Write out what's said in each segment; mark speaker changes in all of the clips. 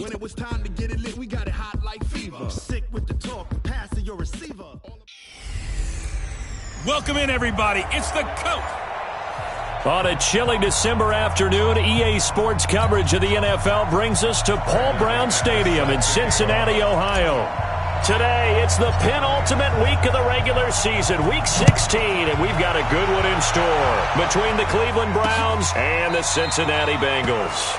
Speaker 1: When it was time to get it lit, we got it hot like fever. Sick with the talk, pass to your receiver.
Speaker 2: Welcome in, everybody. It's the coach.
Speaker 3: On a chilly December afternoon, EA Sports coverage of the NFL brings us to Paul Brown Stadium in Cincinnati, Ohio. Today, it's the penultimate week of the regular season, Week 16, and we've got a good one in store between the Cleveland Browns and the Cincinnati Bengals.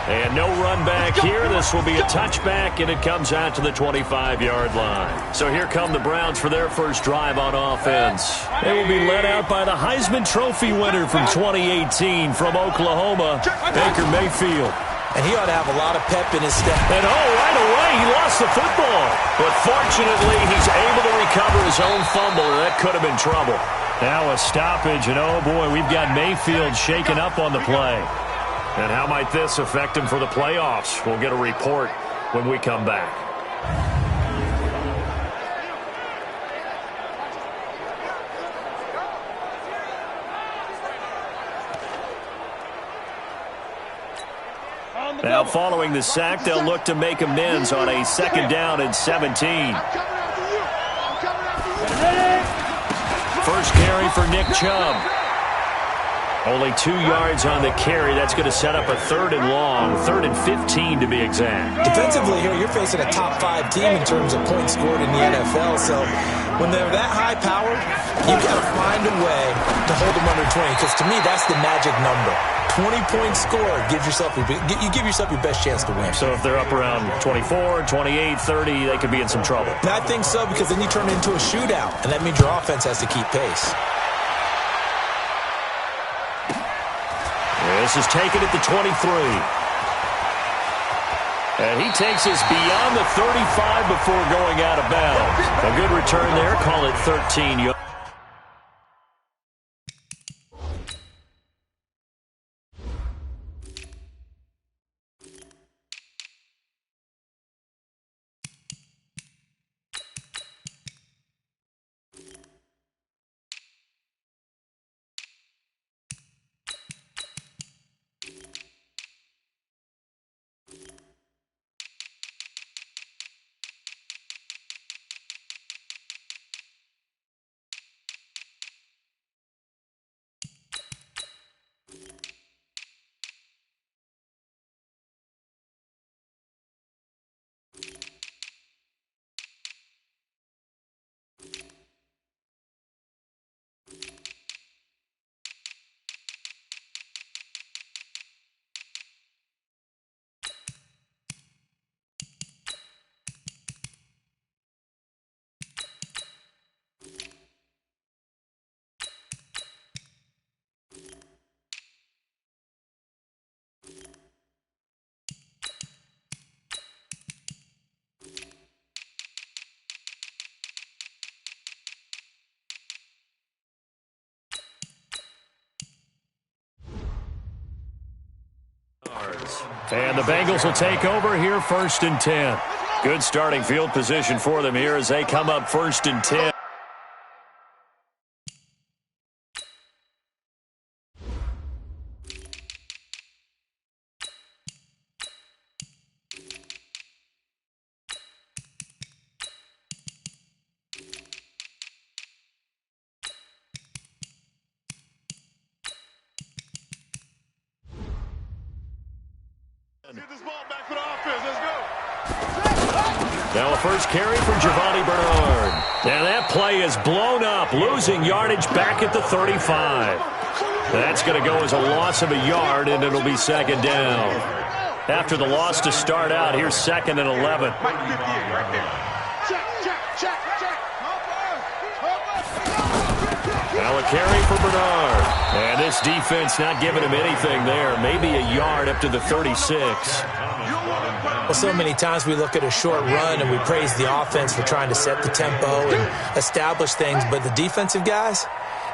Speaker 3: And no run back here. This will be a touchback, and it comes out to the 25-yard line. So here come the Browns for their first drive on offense. They will be led out by the Heisman Trophy winner from 2018 from Oklahoma, Baker Mayfield.
Speaker 4: And he ought to have a lot of pep in his step.
Speaker 3: And right away, he lost the football. But fortunately, he's able to recover his own fumble, and that could have been trouble. Now a stoppage, and oh boy, we've got Mayfield shaken up on the play. And how might this affect him for the playoffs? We'll get a report when we come back. Now following the sack, they'll look to make amends on a second down and 17. First carry for Nick Chubb. Only 2 yards on the carry. That's going to set up a 3rd and long, 3rd and 15 to be exact.
Speaker 4: Defensively here, you're facing a top-5 team in terms of points scored in the NFL. So when they're that high-powered, you've got to find a way to hold them under 20. Because to me, that's the magic number. 20 points scored, you give yourself your best chance to win.
Speaker 3: So if they're up around 24, 28, 30, they could be in some trouble.
Speaker 4: And I think so, because then you turn it into a shootout, and that means your offense has to keep pace.
Speaker 3: This is taken at the 23. And he takes us beyond the 35 before going out of bounds. A good return there. Call it 13 yards. And the Bengals will take over here, 1st and 10. Good starting field position for them here as they come up 1st and 10.
Speaker 5: Get this ball back for the offense. Let's go.
Speaker 3: Now a first carry from Giovanni Bernard. And that play is blown up, losing yardage back at the 35. That's going to go as a loss of a yard, and it'll be 2nd down. After the loss to start out, here's 2nd and 11. Now a carry for Bernard. And this defense not giving him anything there. Maybe a yard up to the 36.
Speaker 4: Well, so many times we look at a short run and we praise the offense for trying to set the tempo and establish things. But the defensive guys,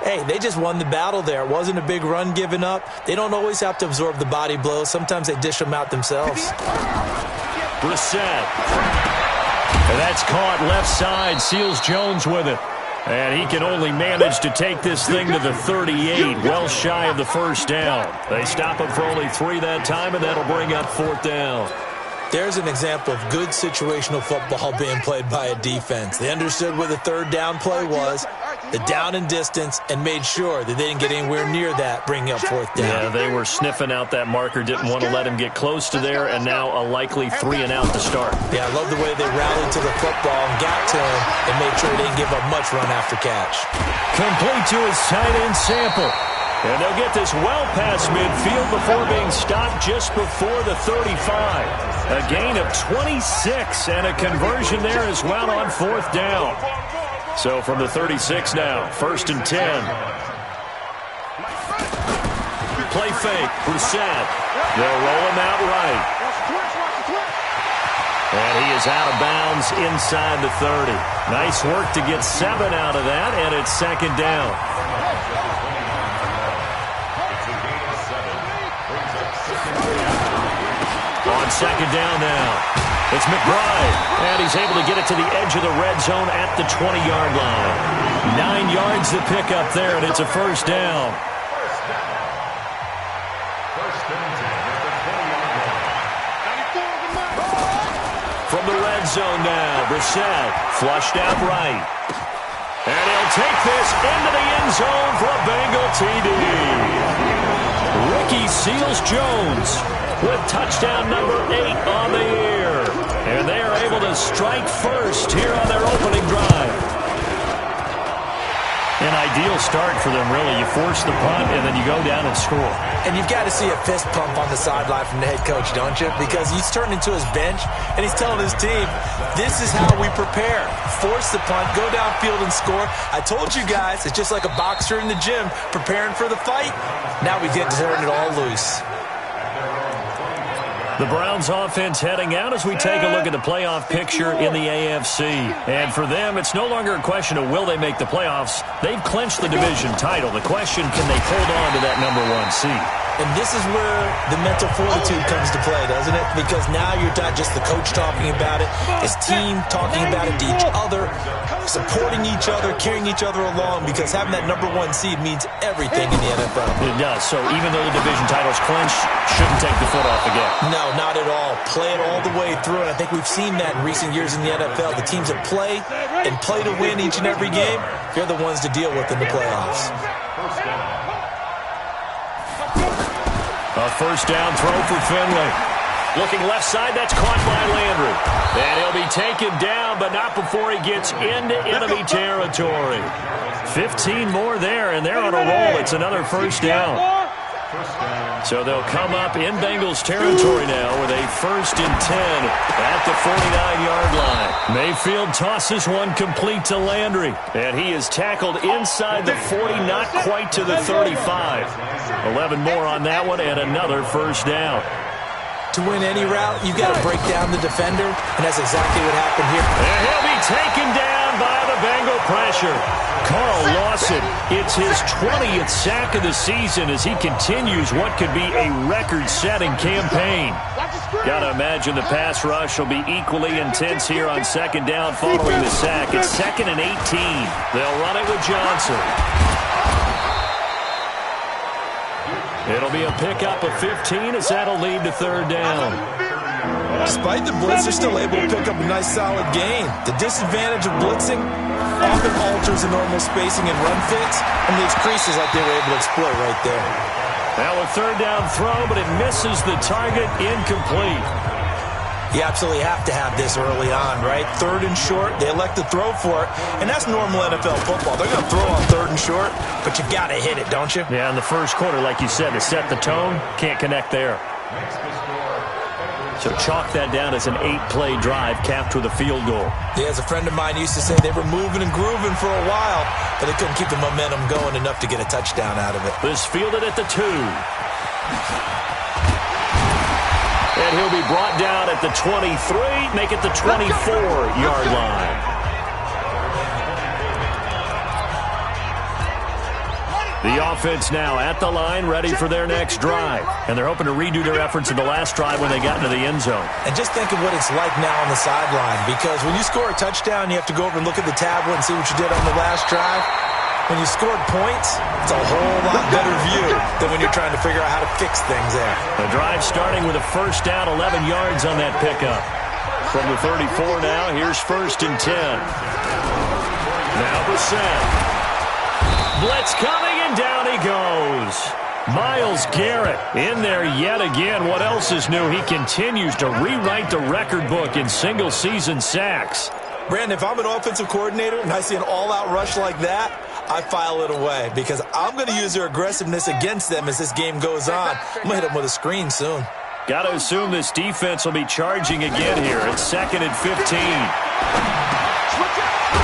Speaker 4: hey, they just won the battle there. It wasn't a big run given up. They don't always have to absorb the body blows. Sometimes they dish them out themselves.
Speaker 3: Brissett. And that's caught left side. Seals Jones with it. And he can only manage to take this thing to the 38, well shy of the 1st down. They stop him for only 3 that time, and that'll bring up 4th down.
Speaker 4: There's an example of good situational football being played by a defense. They understood where the third down play was, the down and distance, and made sure that they didn't get anywhere near that, bringing up fourth down.
Speaker 3: Yeah, they were sniffing out that marker, didn't want to let him get close to there, and now a likely 3 and out to start.
Speaker 4: Yeah, I love the way they rallied to the football and got to him and made sure they didn't give up much run after catch.
Speaker 3: Complete to his tight end Sample. And they'll get this well past midfield before being stopped just before the 35. A gain of 26 and a conversion there as well on fourth down. So from the 36 now, 1st and 10. Play fake, Brissett. They'll roll him out right. And he is out of bounds inside the 30. Nice work to get 7 out of that, and it's 2nd down. On 2nd down now, it's McBride, and he's able to get it to the edge of the red zone at the 20-yard line. 9 yards to pick up there, and it's a 1st down. From the red zone now, Brissett flushed out right. And he'll take this into the end zone for a Bengal TD. Ricky Seals-Jones with touchdown number 8 on the year. And they are able to strike first here on their opening drive. An ideal start for them, really. You force the punt, and then you go down and score.
Speaker 4: And you've got to see a fist pump on the sideline from the head coach, don't you? Because he's turned into his bench, and he's telling his team, this is how we prepare. Force the punt, go downfield and score. I told you guys, it's just like a boxer in the gym preparing for the fight. Now we get to turn it all loose.
Speaker 3: The Browns offense heading out as we take a look at the playoff picture in the AFC. And for them, it's no longer a question of will they make the playoffs. They've clinched the division title. The question, can they hold on to that number 1 seed?
Speaker 4: And this is where the mental fortitude comes to play, doesn't it? Because now you're not just the coach talking about it, his team talking about it to each other, supporting each other, carrying each other along, because having that number 1 seed means everything in the NFL.
Speaker 3: It does. So even though the division title's clinched, shouldn't take the foot off the gas.
Speaker 4: No, not at all. Play it all the way through, and I think we've seen that in recent years in the NFL. The teams that play and play to win each and every game, they're the ones to deal with in the playoffs.
Speaker 3: A 1st down throw for Finley. Looking left side, that's caught by Landry. And he'll be taken down, but not before he gets into enemy territory. 15 more there, and they're on a roll. It's another 1st down. So they'll come up in Bengals territory now with a 1st and 10 at the 49-yard line. Mayfield tosses one complete to Landry, and he is tackled inside the 40, not quite to the 35. 11 more on that one, and another 1st down.
Speaker 4: To win any route, you've got to break down the defender, and that's exactly what happened here.
Speaker 3: And he'll be taken down by the Bengal pressure. Carl Lawson, it's his 20th sack of the season as he continues what could be a record-setting campaign. Got to imagine the pass rush will be equally intense here on 2nd down following the sack. It's 2nd and 18. They'll run it with Johnson. It'll be a pickup of 15 as that'll lead to 3rd down.
Speaker 4: Despite the blitz, they're still able to pick up a nice solid gain. The disadvantage of blitzing often alters the normal spacing and run fits and leaves creases like they were able to exploit right there.
Speaker 3: Now a 3rd down throw, but it misses the target, incomplete.
Speaker 4: You absolutely have to have this early on, right? 3rd and short, they elect to throw for it, and that's normal NFL football. They're going to throw on 3rd and short, but you got to hit it, don't you?
Speaker 3: Yeah, in the 1st quarter, like you said, to set the tone, can't connect there. So chalk that down as an 8-play drive capped with a field goal.
Speaker 4: Yeah, as a friend of mine used to say, they were moving and grooving for a while, but they couldn't keep the momentum going enough to get a touchdown out of it.
Speaker 3: This fielded at the 2. And he'll be brought down at the 23, make it the 24-yard line. The offense now at the line, ready for their next drive. And they're hoping to redo their efforts in the last drive when they got into the end zone.
Speaker 4: And just think of what it's like now on the sideline, because when you score a touchdown, you have to go over and look at the tablet and see what you did on the last drive. When you scored points, it's a whole lot better view than when you're trying to figure out how to fix things there.
Speaker 3: The drive starting with a first down, 11 yards on that pickup. From the 34 now, here's 1st and 10. Now Brissett. Blitz coming, and down he goes. Myles Garrett in there yet again. What else is new? He continues to rewrite the record book in single-season sacks.
Speaker 4: Brandon, if I'm an offensive coordinator and I see an all-out rush like that, I file it away because I'm going to use their aggressiveness against them as this game goes on. I'm going to hit them with a screen soon.
Speaker 3: Got to assume this defense will be charging again here. It's 2nd and 15.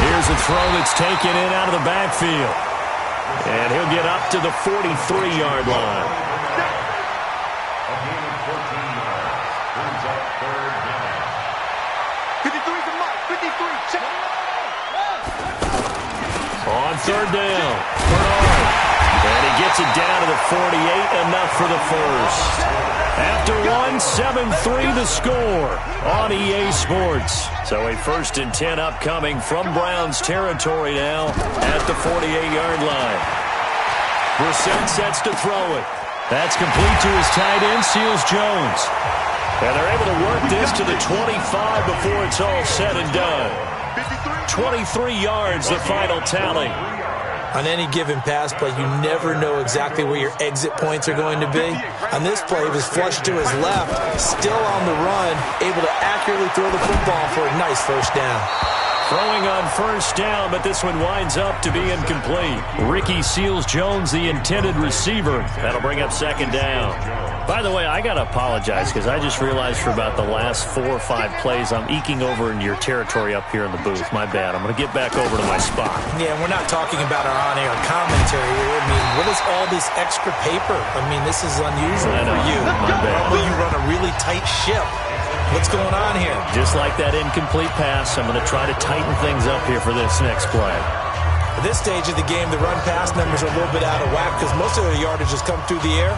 Speaker 3: Here's a throw that's taken in out of the backfield. And he'll get up to the 43-yard line. On 3rd down, Bernard. And he gets it down to the 48, enough for the first. After 7-3 the score on EA Sports. So a 1st and 10 upcoming from Browns territory now at the 48-yard line. Brissett sets to throw it. That's complete to his tight end, Seals-Jones. And they're able to work this to the 25 before it's all said and done. 23 yards, the final tally.
Speaker 4: On any given pass play, you never know exactly where your exit points are going to be. On this play, he was flushed to his left, still on the run, able to accurately throw the football for a nice first down.
Speaker 3: Throwing on first down, but this one winds up to be incomplete. Ricky Seals-Jones, the intended receiver. That'll bring up 2nd down. By the way, I got to apologize because I just realized for about the last 4 or 5 plays, I'm eking over into your territory up here in the booth. My bad. I'm going to get back over to my spot.
Speaker 4: Yeah, we're not talking about our on-air commentary here. I mean, what is all this extra paper? I mean, this is unusual for you.
Speaker 3: My bad.
Speaker 4: Normally you run a really tight ship. What's going on here?
Speaker 3: Just like that incomplete pass, I'm going to try to tighten things up here for this next play.
Speaker 4: At this stage of the game, the run-pass numbers are a little bit out of whack because most of the yardage has come through the air.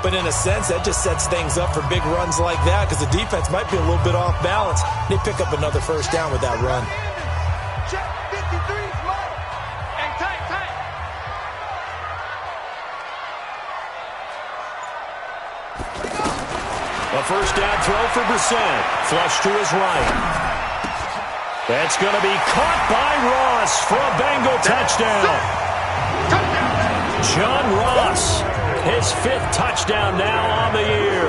Speaker 4: But in a sense, that just sets things up for big runs like that because the defense might be a little bit off balance. They pick up another first down with that run.
Speaker 5: Check 53 smart and tight.
Speaker 3: A first down throw for Brissett. Flush to his right. That's going to be caught by Ross for a Bengal touchdown. John Ross, his 5th touchdown now on the year.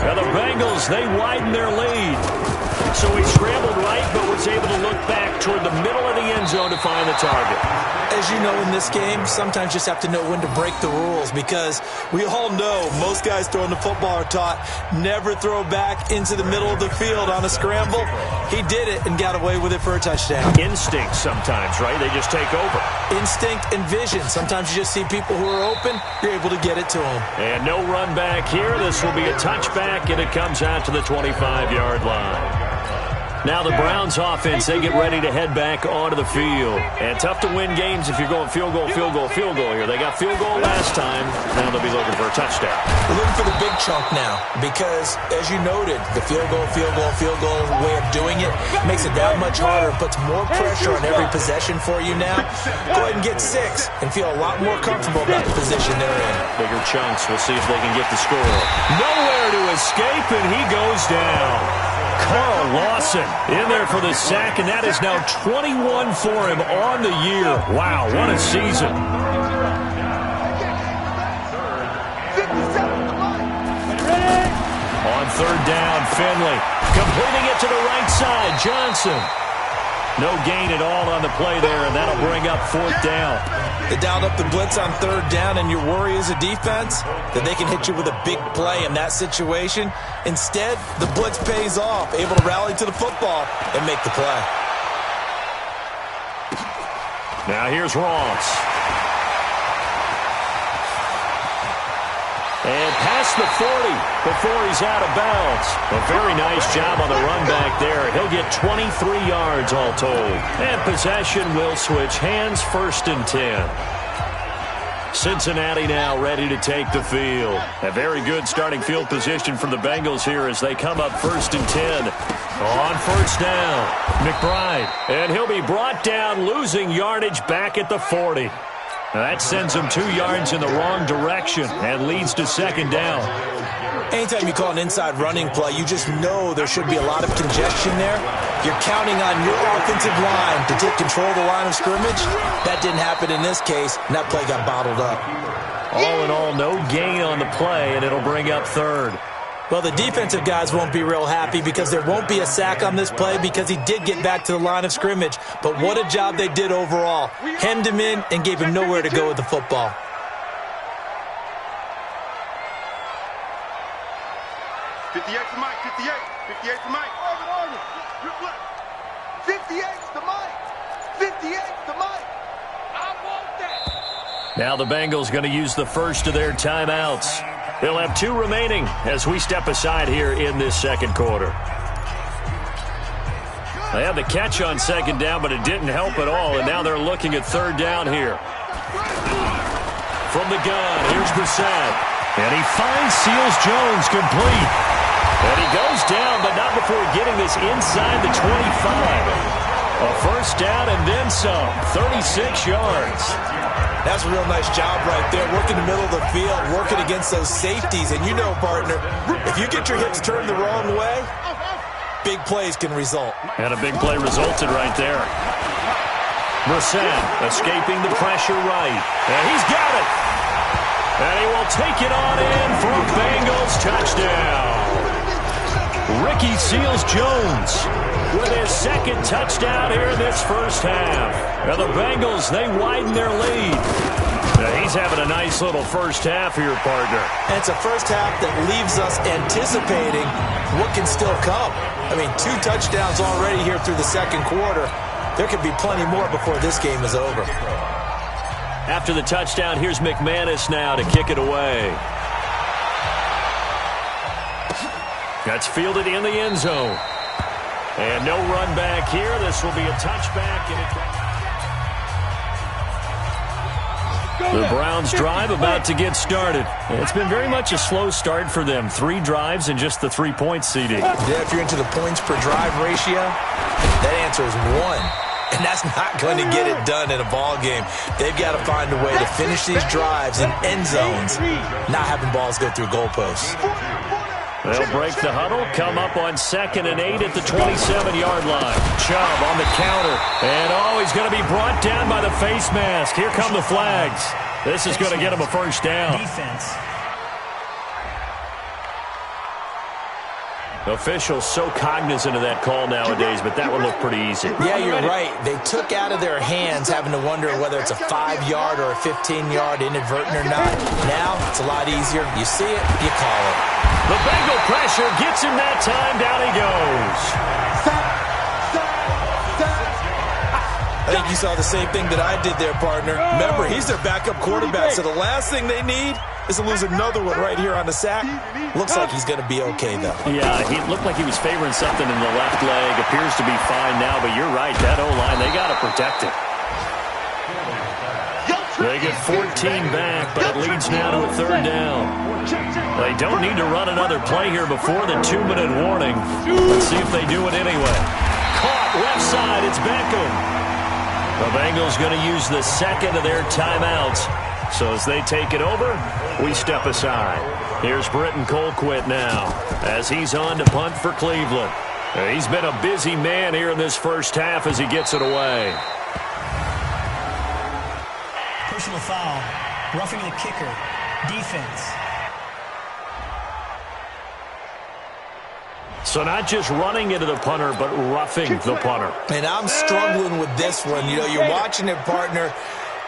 Speaker 3: And the Bengals, they widen their lead. So he scrambled right, but was able to look back toward the middle of the end zone to find the target.
Speaker 4: As you know, in this game, sometimes you just have to know when to break the rules because we all know most guys throwing the football are taught never throw back into the middle of the field on a scramble. He did it and got away with it for a touchdown.
Speaker 3: Instinct sometimes, right? They just take over.
Speaker 4: Instinct and vision. Sometimes you just see people who are open, you're able to get it to them.
Speaker 3: And no run back here. This will be a touchback, and it comes out to the 25-yard line. Now the Browns offense, they get ready to head back onto the field. And tough to win games if you're going field goal here. They got field goal last time. Now they'll be looking for a touchdown.
Speaker 4: We're looking for the big chunk now because, as you noted, the field goal way of doing it makes it that much harder, puts more pressure on every possession for you now. Go ahead and get 6 and feel a lot more comfortable about the position they're in.
Speaker 3: Bigger chunks. We'll see if they can get the score. Nowhere to escape, and he goes down. Carl Lawson in there for the sack, and that is now 21 for him on the year. Wow, what a season. On 3rd down, Finley completing it to the right side. Johnson. No gain at all on the play there, and that'll bring up 4th down.
Speaker 4: They dialed up the blitz on 3rd down, and your worry as a defense that they can hit you with a big play in that situation. Instead, the blitz pays off, able to rally to the football and make the play.
Speaker 3: Now here's Ross. And past the 40 before he's out of bounds. A very nice job on the run back there. He'll get 23 yards all told. And possession will switch hands, 1st and 10. Cincinnati now ready to take the field. A very good starting field position for the Bengals here as they come up 1st and 10. On 1st down, McBride. And he'll be brought down, losing yardage back at the 40. That sends them 2 yards in the wrong direction and leads to second down.
Speaker 4: Anytime you call an inside running play, you just know there should be a lot of congestion there. You're counting on your offensive line to take control of the line of scrimmage. That didn't happen in this case, and that play got bottled up.
Speaker 3: All in all, no gain on the play, and it'll bring up third.
Speaker 4: Well, the defensive guys won't be real happy because there won't be a sack on this play because he did get back to the line of scrimmage. But what a job they did overall. Hemmed him in and gave him nowhere to go with the football.
Speaker 5: For Mike, 58 for Mike. 58 to Mike. 58 to Mike. I want that.
Speaker 3: Now the Bengals going to use the first of their timeouts. They'll have 2 remaining as we step aside here in this second quarter. They had the catch on second down, but it didn't help at all, and now they're looking at third down here. From the gun, here's Brissett. And he finds Seals-Jones complete. And he goes down, but not before getting this inside the 25. A first down and then some, 36 yards.
Speaker 4: That's a real nice job right there, working the middle of the field, working against those safeties. And you know, partner, if you get your hips turned the wrong way, big plays can result.
Speaker 3: And a big play resulted right there. Brissett escaping the pressure right. And he's got it. And he will take it on in for a Bengals touchdown. Ricky Seals-Jones with his second touchdown here in this first half. And the Bengals, they widen their lead. Now he's having a nice little first half here, partner.
Speaker 4: And it's a first half that leaves us anticipating what can still come. I mean, 2 touchdowns already here through the second quarter. There could be plenty more before this game is over.
Speaker 3: After the touchdown, here's McManus now to kick it away. That's fielded in the end zone. And no run back here. This will be a touchback. The Browns drive about to get started. It's been very much a slow start for them. 3 drives and just the 3-point seeding.
Speaker 4: Yeah, if you're into the points per drive ratio, that answer is 1. And that's not going to get it done in a ball game. They've got to find a way to finish these drives in end zones, not having balls go through goalposts.
Speaker 3: They'll break the huddle, come up on 2nd and 8 at the 27-yard line. Chubb on the counter. And, he's going to be brought down by the face mask. Here come the flags. This is going to get him a first down.
Speaker 6: Defense.
Speaker 3: Officials so cognizant of that call nowadays, but that would look pretty easy.
Speaker 4: Yeah, you're right. They took out of their hands having to wonder whether it's a 5-yard or a 15-yard inadvertent or not. Now, it's a lot easier. You see it, you call it.
Speaker 3: The Bengal pressure gets him that time. Down he goes.
Speaker 4: I think you saw the same thing that I did there, partner. Remember, he's their backup quarterback, so the last thing they need is to lose another one right here on the sack. Looks like he's going to be okay, though.
Speaker 3: Yeah, he looked like he was favoring something in the left leg. Appears to be fine now, but you're right. That O-line, they got to protect it. They get 14 back, but it leads now to a third down. They don't need to run another play here before the 2-minute warning. Let's see if they do it anyway. Caught left side. It's Beckham. The Bengals going to use the second of their timeouts. So as they take it over, we step aside. Here's Britton Colquitt now as he's on to punt for Cleveland. He's been a busy man here in this first half as he gets it away.
Speaker 6: Personal foul. Roughing the kicker. Defense.
Speaker 3: So not just running into the punter, but roughing the punter.
Speaker 4: And I'm struggling with this one. You know, you're watching it, partner.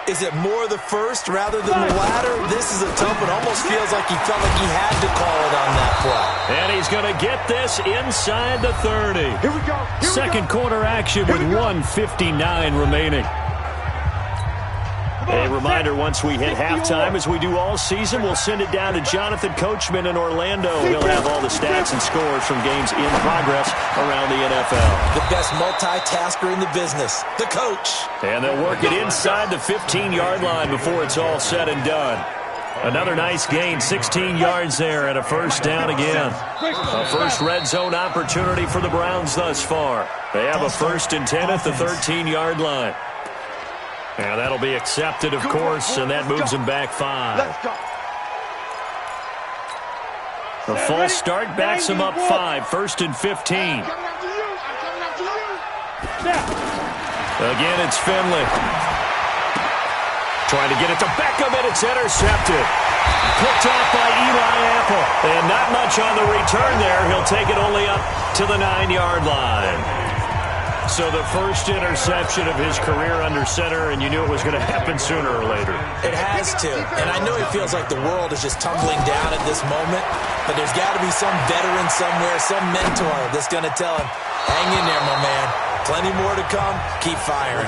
Speaker 4: Is it more the first rather than the latter? This is a tough one. Almost feels like he felt like he had to call it on that play.
Speaker 3: And he's going to get this inside the 30.
Speaker 5: Here we go.
Speaker 3: Second quarter action with 1:59 remaining. A reminder, once we hit halftime, as we do all season, we'll send it down to Jonathan Coachman in Orlando. He'll have all the stats and scores from games in progress around the NFL.
Speaker 4: The best multitasker in the business, the coach.
Speaker 3: And they'll work it inside the 15-yard line before it's all said and done. Another nice gain, 16 yards there, and a first down again. A first red zone opportunity for the Browns thus far. They have a 1st and 10 at the 13-yard line. And that'll be accepted, of course, and that moves him back 5.
Speaker 5: Let's go.
Speaker 3: The false start backs him up 5, 1st and 15. Again, it's Finley. Trying to get it to Beckham, and it's intercepted. Picked off by Eli Apple. And not much on the return there. He'll take it only up to the 9-yard line. So the first interception of his career under center, and you knew it was going to happen sooner or later.
Speaker 4: It has to. And I know he feels like the world is just tumbling down at this moment, but there's got to be some veteran somewhere, some mentor that's going to tell him, hang in there, my man. Plenty more to come. Keep firing.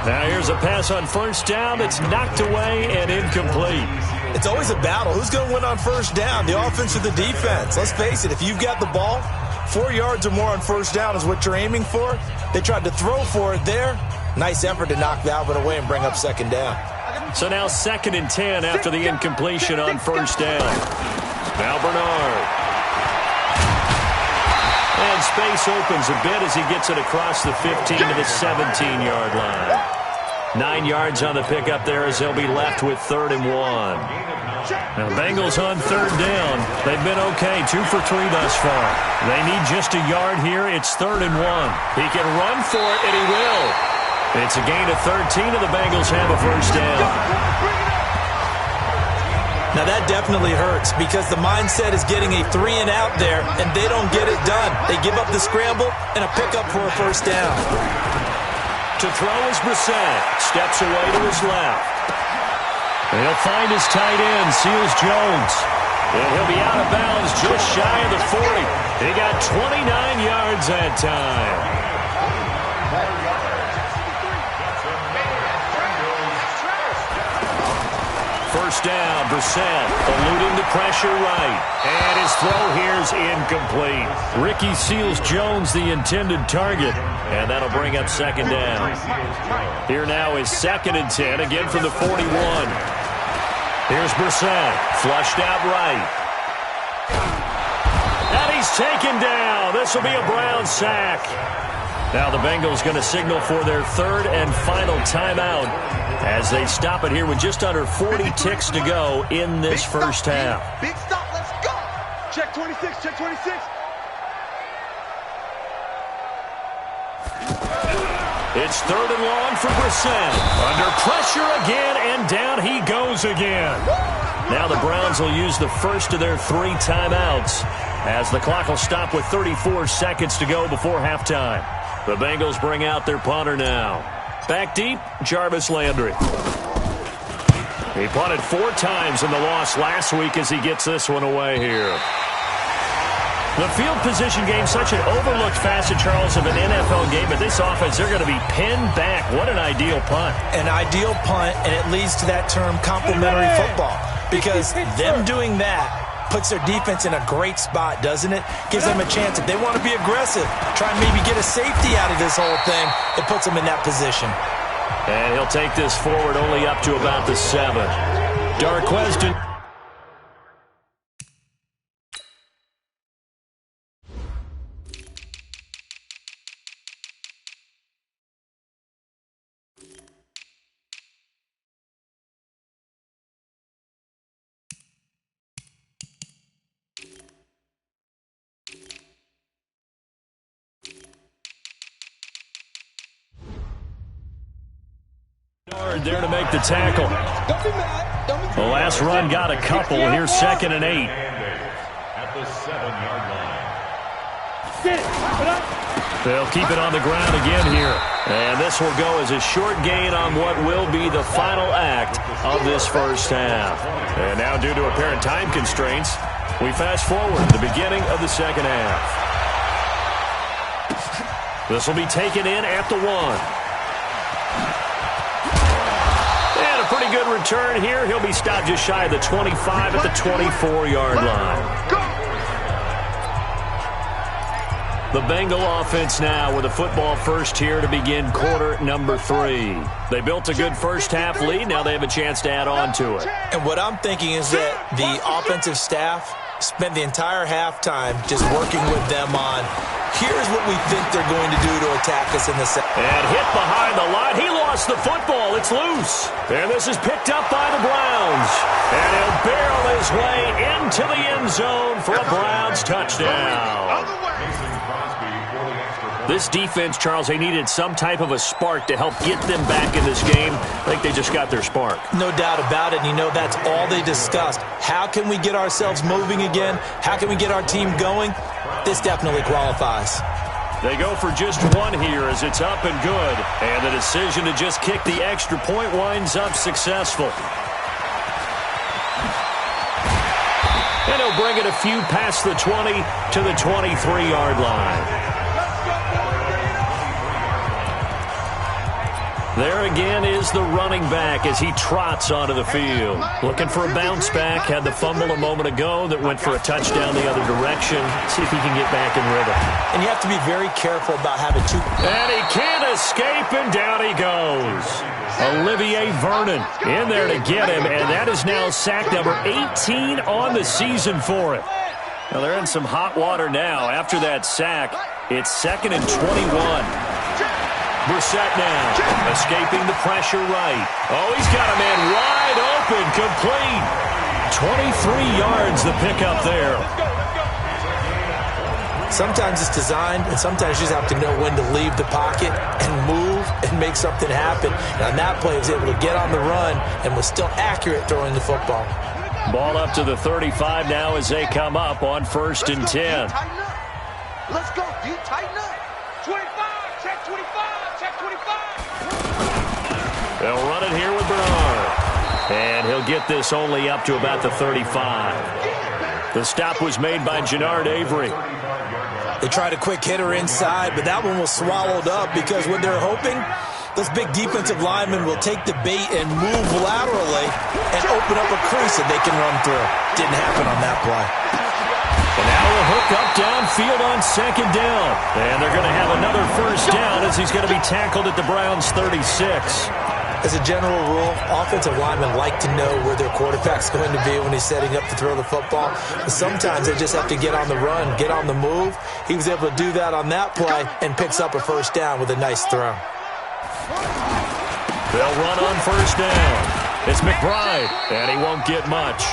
Speaker 3: Now here's a pass on first down that's knocked away and incomplete.
Speaker 4: It's always a battle. Who's going to win on first down, the offense or the defense? Let's face it, if you've got the ball, 4 yards or more on first down is what you're aiming for. They tried to throw for it there. Nice effort to knock that one away and bring up second down.
Speaker 3: So now 2nd and 10 after the incompletion on first down. Now Bernard. And space opens a bit as he gets it across the 15 to the 17-yard line. 9 yards on the pickup there as they'll be left with 3rd and 1. Now, Bengals on 3rd down. They've been okay, 2 for 3 thus far. They need just a yard here. It's 3rd and 1. He can run for it, and he will. It's a gain of 13, and the Bengals have a first down.
Speaker 4: Now, that definitely hurts because the mindset is getting a 3-and-out there, and they don't get it done. They give up the scramble and a pickup for a first down.
Speaker 3: To throw is Brissett. Steps away to his left. And he'll find his tight end, Seals Jones. And he'll be out of bounds just shy of the 40. He got 29 yards that time. First down, Brissett eluding the pressure right. And his throw here's incomplete. Ricky Seals Jones, the intended target. And that'll bring up 2nd down. Here now is 2nd and 10, again from the 41. Here's Brissett, flushed out right. And he's taken down. This will be a Brown sack. Now the Bengals going to signal for their 3rd and final timeout as they stop it here with just under 40 ticks to go in this first half.
Speaker 5: Big stop, let's go. Check 26, check 26.
Speaker 3: It's 3rd and long for Brissett. Under pressure again, and down he goes again. Now the Browns will use the first of their 3 timeouts as the clock will stop with 34 seconds to go before halftime. The Bengals bring out their punter now. Back deep, Jarvis Landry. He punted 4 times in the loss last week as he gets this one away here. The field position game, such an overlooked facet, Charles, of an NFL game. But this offense, they're going to be pinned back. What an ideal punt.
Speaker 4: An ideal punt, and it leads to that term complementary football. Because them doing that puts their defense in a great spot, doesn't it? Gives them a chance. If they want to be aggressive, try and maybe get a safety out of this whole thing, it puts them in that position.
Speaker 3: And he'll take this forward only up to about the 7. Darquez to... there to make the tackle. The last run got a couple. Here's 2nd and 8.
Speaker 2: At the 7-yard line.
Speaker 3: They'll keep it on the ground again here. And this will go as a short gain on what will be the final act of this first half. And now, due to apparent time constraints, we fast forward to the beginning of the second half. This will be taken in at the 1. Pretty good return here. He'll be stopped just shy of the 25 at the 24-yard line. The Bengal offense now with a football first here to begin quarter number 3. They built a good first half lead. Now they have a chance to add on to it.
Speaker 4: And what I'm thinking is that the offensive staff spent the entire halftime just working with them on, here's what we think they're going to do to attack us in the second.
Speaker 3: And hit behind the line. He lost the football. It's loose. And this is picked up by the Browns. And he'll barrel his way into the end zone for a Browns touchdown. This defense, Charles, they needed some type of a spark to help get them back in this game. I think they just got their spark.
Speaker 4: No doubt about it. And, you know, that's all they discussed. How can we get ourselves moving again? How can we get our team going? This definitely qualifies.
Speaker 3: They go for just one here as it's up and good. And the decision to just kick the extra point winds up successful. And he'll bring it a few past the 20 to the 23-yard line. There again is the running back as he trots onto the field. Looking for a bounce back. Had the fumble a moment ago that went for a touchdown the other direction. See if he can get back in rhythm.
Speaker 4: And you have to be very careful about having two.
Speaker 3: And he can't escape, and down he goes. Olivier Vernon in there to get him, and that is now sack number 18 on the season for him. Now they're in some hot water now. After that sack, it's 2nd and 21. Brissett now, escaping the pressure right. Oh, he's got a man wide open, complete. 23 yards the pickup there.
Speaker 4: Sometimes it's designed, and sometimes you just have to know when to leave the pocket and move and make something happen. And on that play, he was able to get on the run and was still accurate throwing the football.
Speaker 3: Ball up to the 35 now as they come up on 1st and 10.
Speaker 5: Let's go, D. Tighten up. 25, check 25.
Speaker 3: They'll run it here with Bernard. And he'll get this only up to about the 35. The stop was made by Jannard Avery.
Speaker 4: They tried a quick hitter inside, but that one was swallowed up because what they're hoping, those big defensive linemen will take the bait and move laterally and open up a crease that they can run through. Didn't happen on that play.
Speaker 3: And now a hook up downfield on 2nd down. And they're going to have another 1st down as he's going to be tackled at the Browns' 36.
Speaker 4: As a general rule, offensive linemen like to know where their quarterback's going to be when he's setting up to throw the football. But sometimes they just have to get on the run, get on the move. He was able to do that on that play and picks up a 1st down with a nice throw.
Speaker 3: They'll run on 1st down. It's McBride, and he won't get much.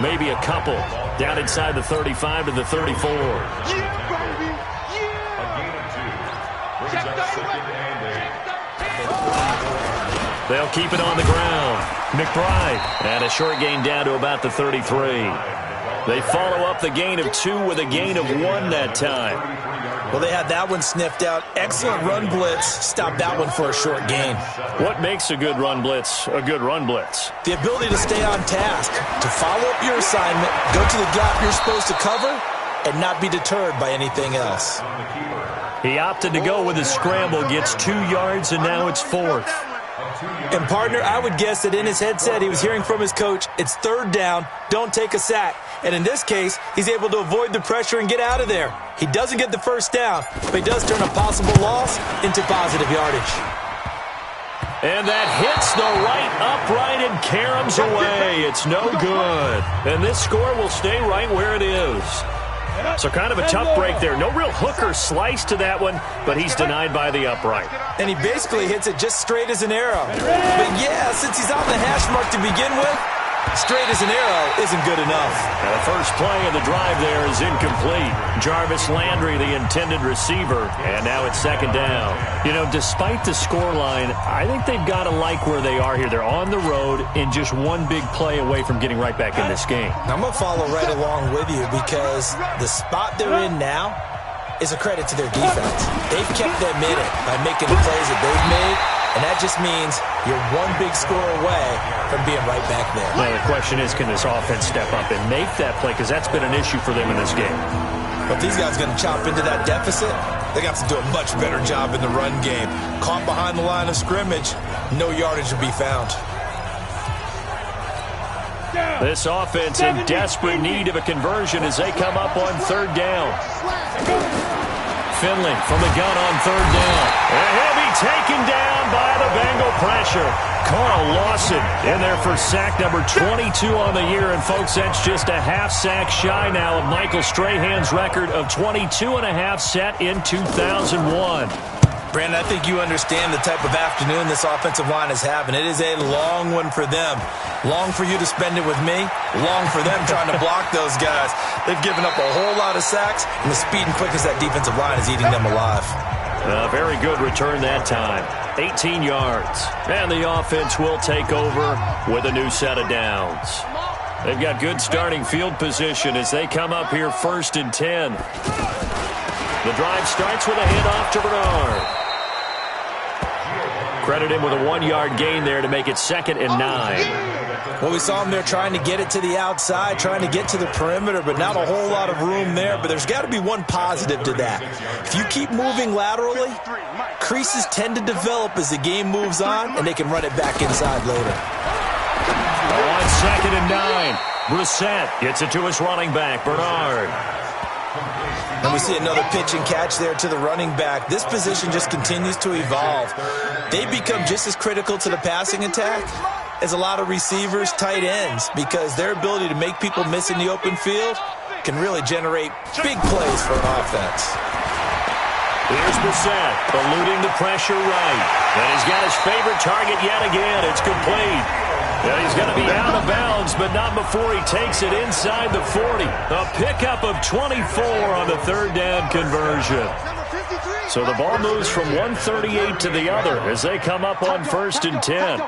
Speaker 3: Maybe a couple. Down inside the 35 to the 34. They'll keep it on the ground. McBride, and a short gain down to about the 33. They follow up the gain of 2 with a gain of 1 that time.
Speaker 4: Well, they had that one sniffed out. Excellent run blitz. Stopped that one for a short gain.
Speaker 3: What makes a good run blitz a good run blitz?
Speaker 4: The ability to stay on task, to follow up your assignment, go to the gap you're supposed to cover, and not be deterred by anything else.
Speaker 3: He opted to go with a scramble, gets 2 yards, and now it's 4th.
Speaker 4: And, partner, I would guess that in his headset he was hearing from his coach, it's 3rd down, don't take a sack. And in this case, he's able to avoid the pressure and get out of there. He doesn't get the 1st down, but he does turn a possible loss into positive yardage.
Speaker 3: And that hits the right upright and caroms away. It's no good. And this score will stay right where it is. So kind of a tough break there. No real hook or slice to that one, but he's denied by the upright.
Speaker 4: And he basically hits it just straight as an arrow. But yeah, since he's on the hash mark to begin with, straight as an arrow isn't good enough.
Speaker 3: And the first play of the drive there is incomplete. Jarvis Landry, the intended receiver, and now it's 2nd down. You know, despite the scoreline, I think they've got to like where they are here. They're on the road and just one big play away from getting right back in this game.
Speaker 4: I'm going to follow right along with you because the spot they're in now is a credit to their defense. They've kept them in it by making the plays that they've made, and that just means you're one big score away from being right back there.
Speaker 3: Now, the question is, can this offense step up and make that play? Because that's been an issue for them in this game.
Speaker 4: But these guys are going to chop into that deficit. They got to do a much better job in the run game. Caught behind the line of scrimmage, no yardage to be found.
Speaker 3: This offense in desperate need of a conversion as they come up on 3rd down. Finley from the gun on 3rd down. And he'll be taken down by the Bengal pressure. Carl Lawson in there for sack number 22 on the year. And, folks, that's just a half sack shy now of Michael Strahan's record of 22.5 set in 2001.
Speaker 4: Brandon, I think you understand the type of afternoon this offensive line is having. It is a long one for them. Long for you to spend it with me. Long for them trying to block those guys. They've given up a whole lot of sacks, and the speed and quickness of that defensive line is eating them alive.
Speaker 3: Very good return that time. 18 yards. And the offense will take over with a new set of downs. They've got good starting field position as they come up here 1st and 10. The drive starts with a handoff to Bernard. Credit him with a 1-yard gain there to make it 2nd and 9.
Speaker 4: Well, we saw him there trying to get it to the outside, trying to get to the perimeter, but not a whole lot of room there. But there's got to be one positive to that. If you keep moving laterally, creases tend to develop as the game moves on, and they can run it back inside later.
Speaker 3: On 2nd and 9, Brissett gets it to his running back, Bernard.
Speaker 4: And we see another pitch and catch there to the running back. This position just continues to evolve. They become just as critical to the passing attack as a lot of receivers, tight ends, because their ability to make people miss in the open field can really generate big plays for an offense.
Speaker 3: Here's Brissett, eluding the pressure right. And he's got his favorite target yet again. It's complete. And he's going to be out of bounds, but not before he takes it inside the 40. A pickup of 24 on the 3rd down conversion. So the ball moves from 138 to the other as they come up on 1st and 10.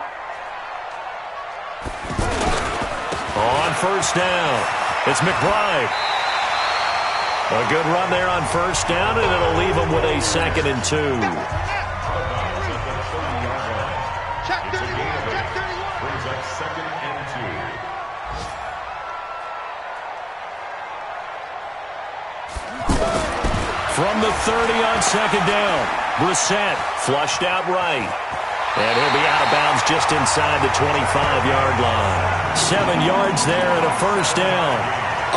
Speaker 3: On 1st down, it's McBride. A good run there on 1st down, and it'll leave him with a 2nd and 2. From the 30 on 2nd down, Brissett flushed out right. And he'll be out of bounds just inside the 25-yard line. 7 yards there and a 1st down.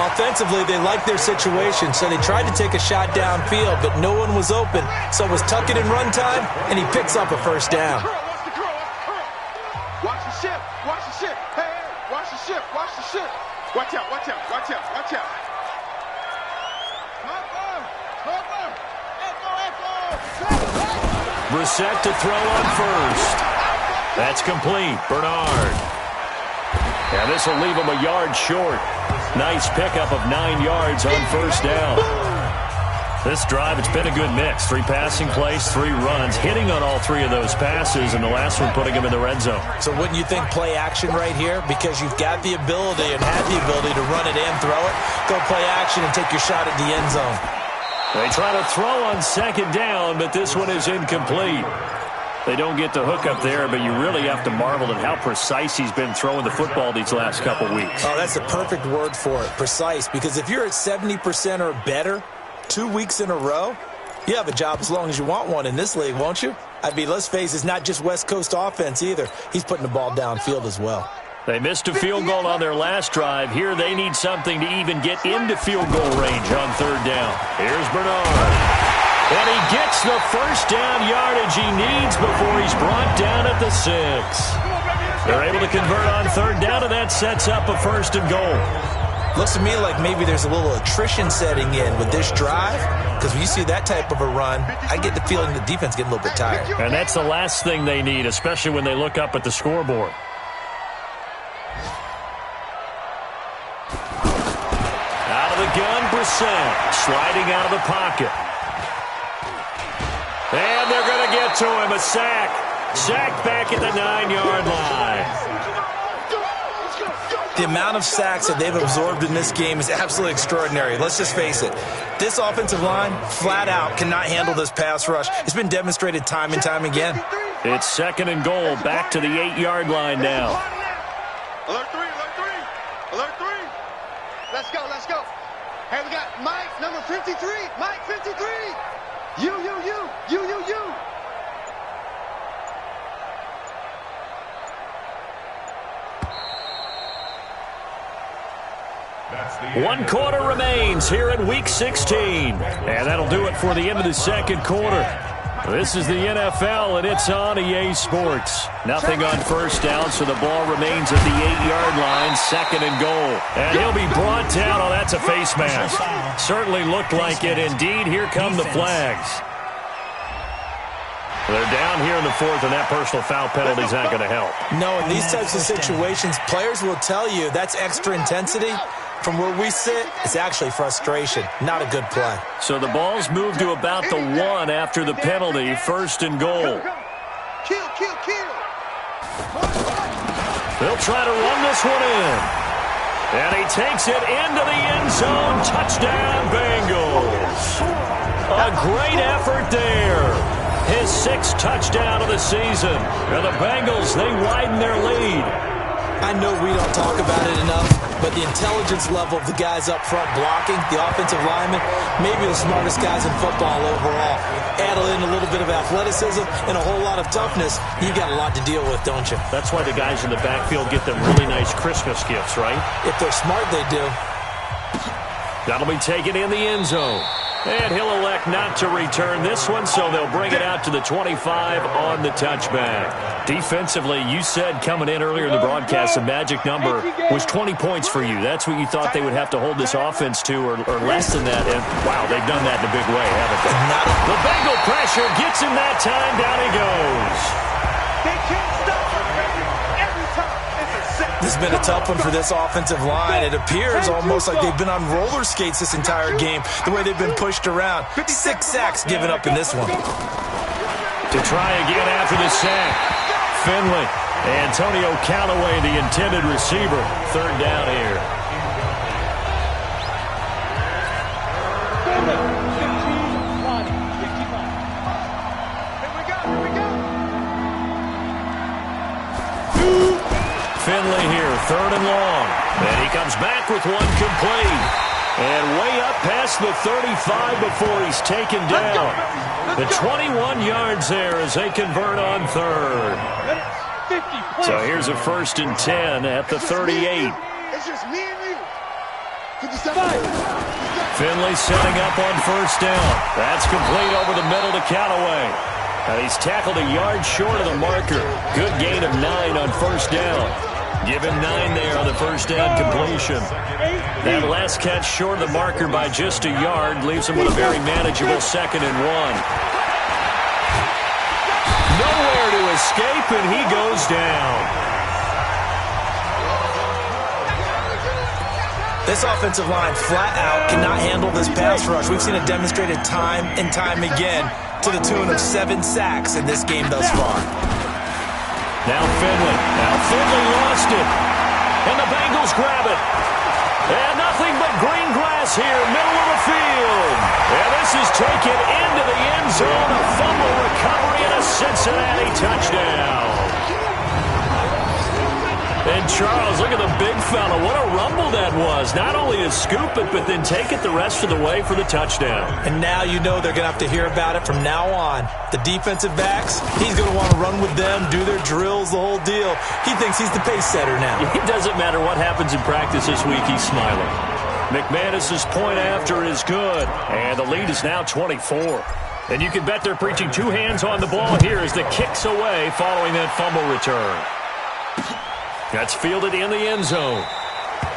Speaker 4: Offensively, they liked their situation, so they tried to take a shot downfield, but no one was open. So it was tuck it in run time, and he picks up a 1st down.
Speaker 5: Watch the ship. Watch the ship. Hey, watch the ship. Watch the ship. Watch out. Watch out. Watch out. Watch out.
Speaker 3: Brissett to throw on 1st. That's complete. Bernard. And this will leave him a yard short. Nice pickup of 9 yards on 1st down. This drive, it's been a good mix. 3 passing plays, 3 runs, hitting on all 3 of those passes, and the last one putting him in the red zone.
Speaker 4: So wouldn't you think play action right here? Because you've got the ability and had the ability to run it and throw it. Go play action and take your shot at the end zone.
Speaker 3: They try to throw on 2nd down, but this one is incomplete. They don't get the hook up there, but you really have to marvel at how precise he's been throwing the football these last couple weeks.
Speaker 4: Oh, that's the perfect word for it, precise, because if you're at 70% or better 2 weeks in a row, you have a job as long as you want one in this league, won't you? I mean, let's face it, it's not just West Coast offense either. He's putting the ball downfield as well.
Speaker 3: They missed a field goal on their last drive. Here they need something to even get into field goal range on 3rd down. Here's Bernard. And he gets the 1st down yardage he needs before he's brought down at the 6. They're able to convert on 3rd down, and that sets up a 1st and goal.
Speaker 4: Looks to me like maybe there's a little attrition setting in with this drive, because when you see that type of a run, I get the feeling the defense getting a little bit tired.
Speaker 3: And that's the last thing they need, especially when they look up at the scoreboard. Out of the gun, Brissett sliding out of the pocket. And they're going to get to him, a sack. Sacked back at the 9-yard line.
Speaker 4: The amount of sacks that they've absorbed in this game is absolutely extraordinary. Let's just face it. This offensive line, flat out, cannot handle this pass rush. It's been demonstrated time and time again.
Speaker 3: It's 2nd and goal, back to the 8-yard line now.
Speaker 5: Alert 3, alert 3, alert 3. Let's go, let's go. Hey, we got Mike, number 53. Mike, 53. You.
Speaker 3: One quarter remains here in Week 16. And that'll do it for the end of the 2nd quarter. This is the NFL, and it's on EA Sports. Nothing on first down, so the ball remains at the 8-yard line, 2nd and goal. And he'll be brought down. Oh, that's a face mask. Certainly looked like it. Indeed, here come the flags. They're down here in the 4th, and that personal foul penalty is not going to help.
Speaker 4: No, in these types of situations, players will tell you that's extra intensity. From where we sit, it's actually frustration. Not a good play.
Speaker 3: So the ball's moved to about the 1 after the penalty, 1st and goal.
Speaker 5: Kill.
Speaker 3: They'll try to run this one in. And he takes it into the end zone. Touchdown, Bengals. A great effort there. His 6th touchdown of the season. And the Bengals, they widen their lead.
Speaker 4: I know we don't talk about it enough, but the intelligence level of the guys up front blocking, the offensive linemen, maybe the smartest guys in football overall. Add in a little bit of athleticism and a whole lot of toughness, you got a lot to deal with, don't you?
Speaker 3: That's why the guys in the backfield get them really nice Christmas gifts, right?
Speaker 4: If they're smart, they do.
Speaker 3: That'll be taken in the end zone. And he'll elect not to return this one, so they'll bring it out to the 25 on the touchback. Defensively, you said coming in earlier in the broadcast, the magic number was 20 points for you. That's what you thought they would have to hold this offense to, or less than that. And, wow, they've done that in a big way, haven't they? The Bengal pressure gets him that time. Down he goes.
Speaker 5: They can't stop us, baby. Every time. It's a set.
Speaker 4: This has been a tough one for this offensive line. It appears almost like they've been on roller skates this entire game, the way they've been pushed around. 6 sacks given up in this one.
Speaker 3: To try again after the sack, Finley. Antonio Callaway, the intended receiver. 3rd down here. Finley here, 3rd and long. And he comes back with one complete. And way up past the 35 before he's taken down. The 21 yards there as they convert on 3rd. So here's a 1st and 10 at the 38.
Speaker 5: It's just me and you.
Speaker 3: Finley setting up on 1st down. That's complete over the middle to Callaway. And he's tackled a yard short of the marker. Good gain of 9 on 1st down. Give him 9 there on the 1st down completion. That last catch short of the marker by just a yard leaves him with a very manageable 2nd and 1. Nowhere to escape, and he goes down.
Speaker 4: This offensive line flat out cannot handle this pass rush. We've seen it demonstrated time and time again to the tune of 7 sacks in this game thus far.
Speaker 3: Now Finley lost it. And the Bengals grab it. And nothing but green grass here, middle of the field. And this is taken into the end zone. A fumble recovery and a Cincinnati touchdown. And Charles, look at the big fella. What a rumble that was. Not only to scoop it, but then take it the rest of the way for the touchdown.
Speaker 4: And now you know they're going to have to hear about it from now on. The defensive backs, he's going to want to run with them, do their drills, the whole deal. He thinks he's the pace setter now.
Speaker 3: It doesn't matter what happens in practice this week, he's smiling. McManus's point after is good, and the lead is now 24. And you can bet they're preaching 2 hands on the ball here as the kick's away following that fumble return. That's fielded in the end zone.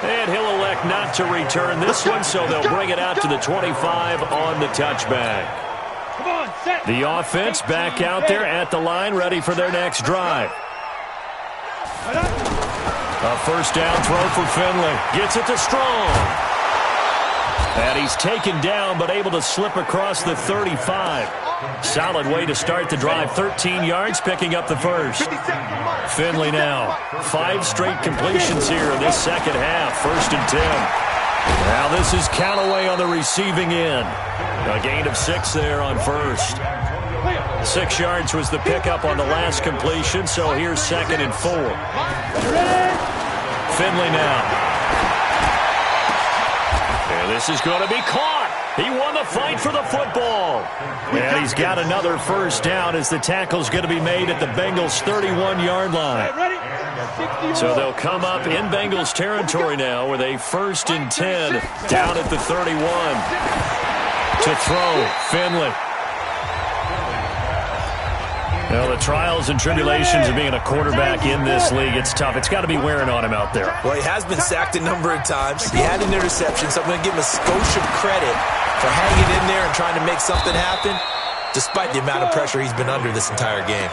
Speaker 3: And he'll elect not to return this one, so they'll bring it out to the 25 on the touchback. The offense back out there at the line, ready for their next drive. A 1st down throw for Finley. Gets it to Strong. And he's taken down, but able to slip across the 35. Solid way to start the drive. 13 yards, picking up the 1st. Finley now. 5 straight completions here in this 2nd half. 1st and 10. Now this is Callaway on the receiving end. A gain of 6 there on 1st. 6 yards was the pickup on the last completion, so here's 2nd and 4. Finley now. And this is going to be caught. He won the fight for the football. And he's got another 1st down as the tackle's going to be made at the Bengals' 31-yard line. So they'll come up in Bengals territory now with a 1st and 10 down at the 31. To throw, Finley. Well, the trials and tribulations of being a quarterback in this league, it's tough. It's got to be wearing on him out there.
Speaker 4: Well, he has been sacked a number of times. He had an interception, so I'm going to give him a skosh of credit for hanging in there and trying to make something happen, despite the amount of pressure he's been under this entire game.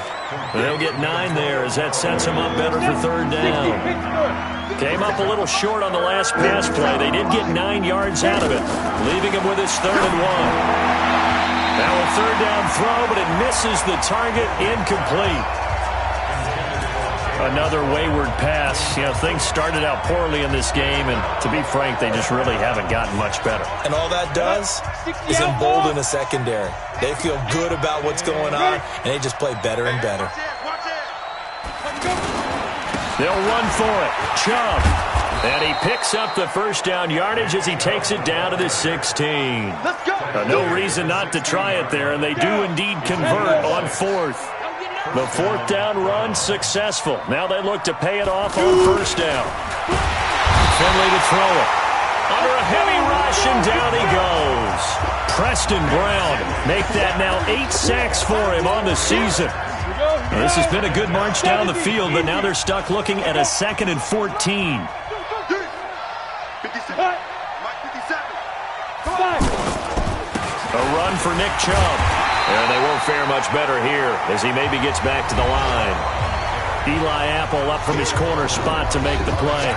Speaker 3: They'll get 9 there as that sets him up better for third down. Came up a little short on the last pass play. They did get 9 yards out of it, leaving him with his 3rd and 1. Now a third down throw, but it misses the target, incomplete. Another wayward pass. You know, things started out poorly in this game, and to be frank, they just really haven't gotten much better.
Speaker 4: And all that does is embolden the secondary. They feel good about what's going on, and they just play better and better.
Speaker 3: They'll run for it. Chubb. And he picks up the first down yardage as he takes it down to the 16.
Speaker 5: Let's go.
Speaker 3: No reason not to try it there, and they do indeed convert on 4th. The 4th down run successful. Now they look to pay it off on 1st down. Finley to throw it. Under a heavy rush, and down he goes. Preston Brown make that now 8 sacks for him on the season. This has been a good march down the field, but now they're stuck looking at a 2nd and 14. A run for Nick Chubb. And they won't fare much better here as he maybe gets back to the line. Eli Apple up from his corner spot to make the play.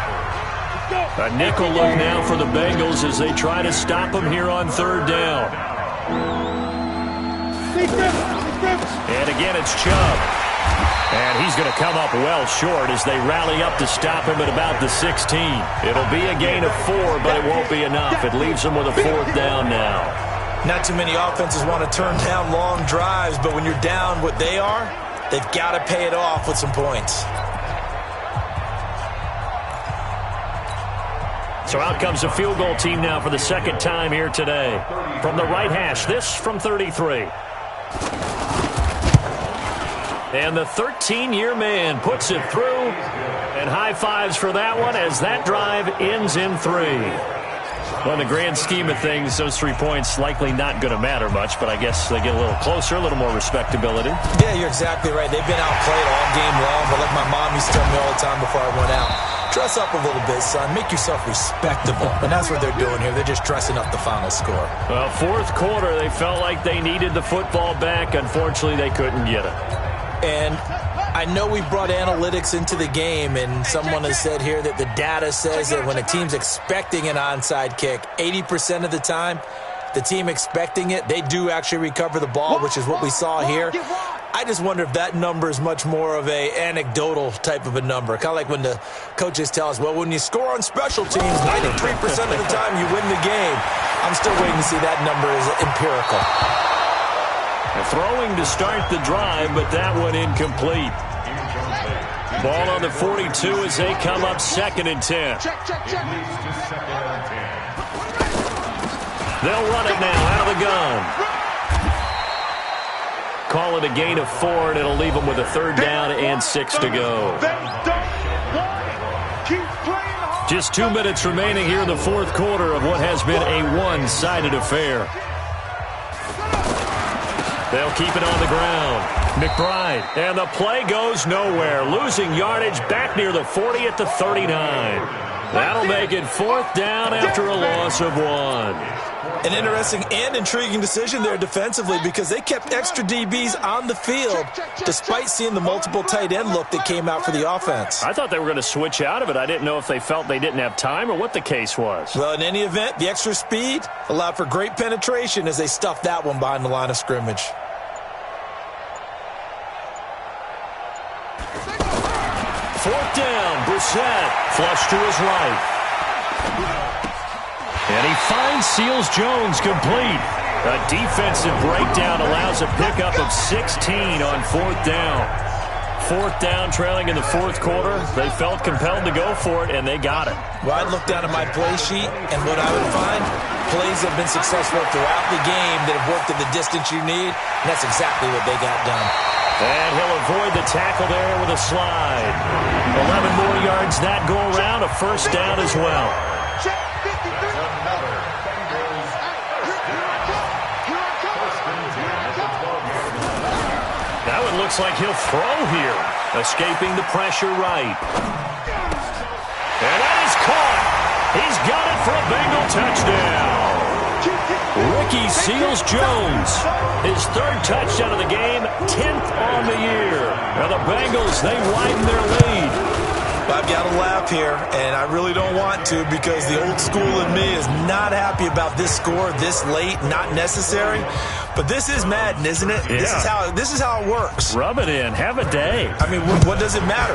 Speaker 3: A nickel look now for the Bengals as they try to stop him here on 3rd down. And again, it's Chubb. And he's going to come up well short as they rally up to stop him at about the 16. It'll be a gain of 4, but it won't be enough. It leaves them with a 4th down now.
Speaker 4: Not too many offenses want to turn down long drives, but when you're down what they are, they've got to pay it off with some points.
Speaker 3: So out comes a field goal team now for the 2nd time here today. From the right hash, this from 33. And the 13-year man puts it through. And high fives for that one as that drive ends in 3. Well, in the grand scheme of things, those 3 points likely not going to matter much, but I guess they get a little closer, a little more respectability.
Speaker 4: Yeah, you're exactly right. They've been outplayed all game long, but like my mom used to tell me all the time before I went out, dress up a little bit, son. Make yourself respectable. And that's what they're doing here. They're just dressing up the final score.
Speaker 3: Well, 4th quarter, they felt like they needed the football back. Unfortunately, they couldn't get it.
Speaker 4: And I know we brought analytics into the game, and someone has said here that the data says that when a team's expecting an onside kick, 80% of the time, the team expecting it, they do actually recover the ball, which is what we saw here. I just wonder if that number is much more of a anecdotal type of a number. Kind of like when the coaches tell us, well, when you score on special teams, 93% of the time you win the game. I'm still waiting to see that number is empirical.
Speaker 3: Throwing to start the drive, but that one incomplete. Ball on the 42 as they come up 2nd and 10. They'll run it now out of the gun. Call it a gain of 4, and it'll leave them with a 3rd down and 6 to go. Just 2 minutes remaining here in the 4th quarter of what has been a one-sided affair. They'll keep it on the ground. McBride, and the play goes nowhere. Losing yardage back near the 40 at the 39. That'll make it 4th down after a loss of 1.
Speaker 4: An interesting and intriguing decision there defensively because they kept extra DBs on the field despite seeing the multiple tight end look that came out for the offense.
Speaker 3: I thought they were going to switch out of it. I didn't know if they felt they didn't have time or what the case was.
Speaker 4: Well, in any event, the extra speed allowed for great penetration as they stuffed that one behind the line of scrimmage.
Speaker 3: Fourth down, Brissett, flush to his right. And he finds Seals-Jones complete. A defensive breakdown allows a pickup of 16 on 4th down. 4th down, trailing in the 4th quarter. They felt compelled to go for it, and they got it.
Speaker 4: Well, I'd look down at my play sheet, and what I would find, plays have been successful throughout the game that have worked at the distance you need, and that's exactly what they got done.
Speaker 3: And he'll avoid the tackle there with a slide. 11 more yards that go around, a 1st down as well. Looks like he'll throw here. Escaping the pressure right. And that is caught. He's got it for a Bengal touchdown. Ricky Seals-Jones, his third touchdown of the game, 10th on the year. Now the Bengals, they widen their lead.
Speaker 4: I've got to laugh here, and I really don't want to because the old school in me is not happy about this score this late, not necessary. But this is Madden, isn't it?
Speaker 3: Yeah.
Speaker 4: This is how it works.
Speaker 3: Rub it in. Have a day.
Speaker 4: I mean, what does it matter?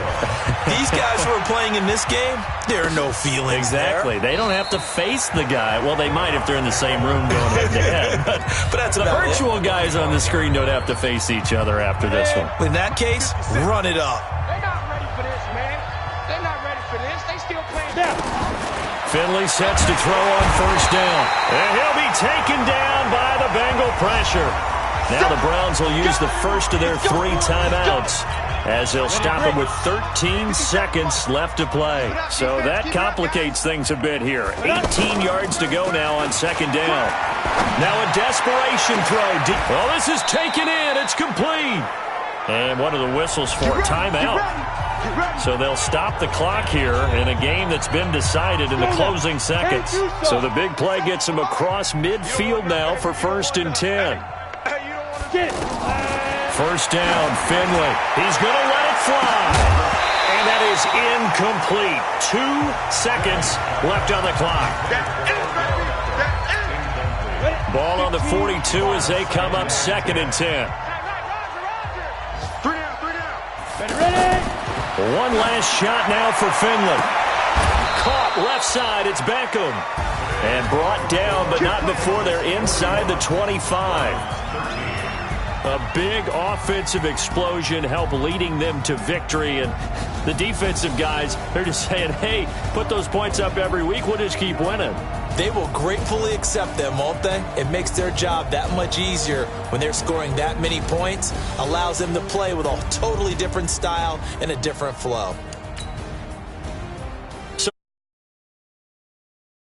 Speaker 4: These guys who are playing in this game, there are no feelings
Speaker 3: Exactly.
Speaker 4: there.
Speaker 3: They don't have to face the guy. Well, they might if they're in the same room going head-to-head.
Speaker 4: But that's
Speaker 3: the
Speaker 4: about
Speaker 3: virtual guys on the screen don't have to face each other after this one.
Speaker 4: In that case, run it up.
Speaker 5: They're not ready for this, man. They're not ready for this. They still playing down.
Speaker 3: Finley sets to throw on first down. And he'll be taken down by the Bengal pressure. Now the Browns will use the first of their 3 timeouts as they'll stop him with 13 seconds left to play. So that complicates things a bit here. 18 yards to go now on second down. Now a desperation throw. Well, this is taken in. It's complete. And one of the whistles for a timeout. So they'll stop the clock here in a game that's been decided in the closing seconds. So the big play gets them across midfield now for 1st and 10. First down, Finley. He's going to let it fly. And that is incomplete. 2 seconds left on the clock. Ball on the 42 as they come up 2nd and 10. One last shot now for Finley. Caught left side. It's Beckham. And brought down, but not before they're inside the 25. A big offensive explosion helped leading them to victory. And the defensive guys, they're just saying, hey, put those points up every week. We'll just keep winning.
Speaker 4: They will gratefully accept them, won't they? It makes their job that much easier when they're scoring that many points. Allows them to play with a totally different style and a different flow.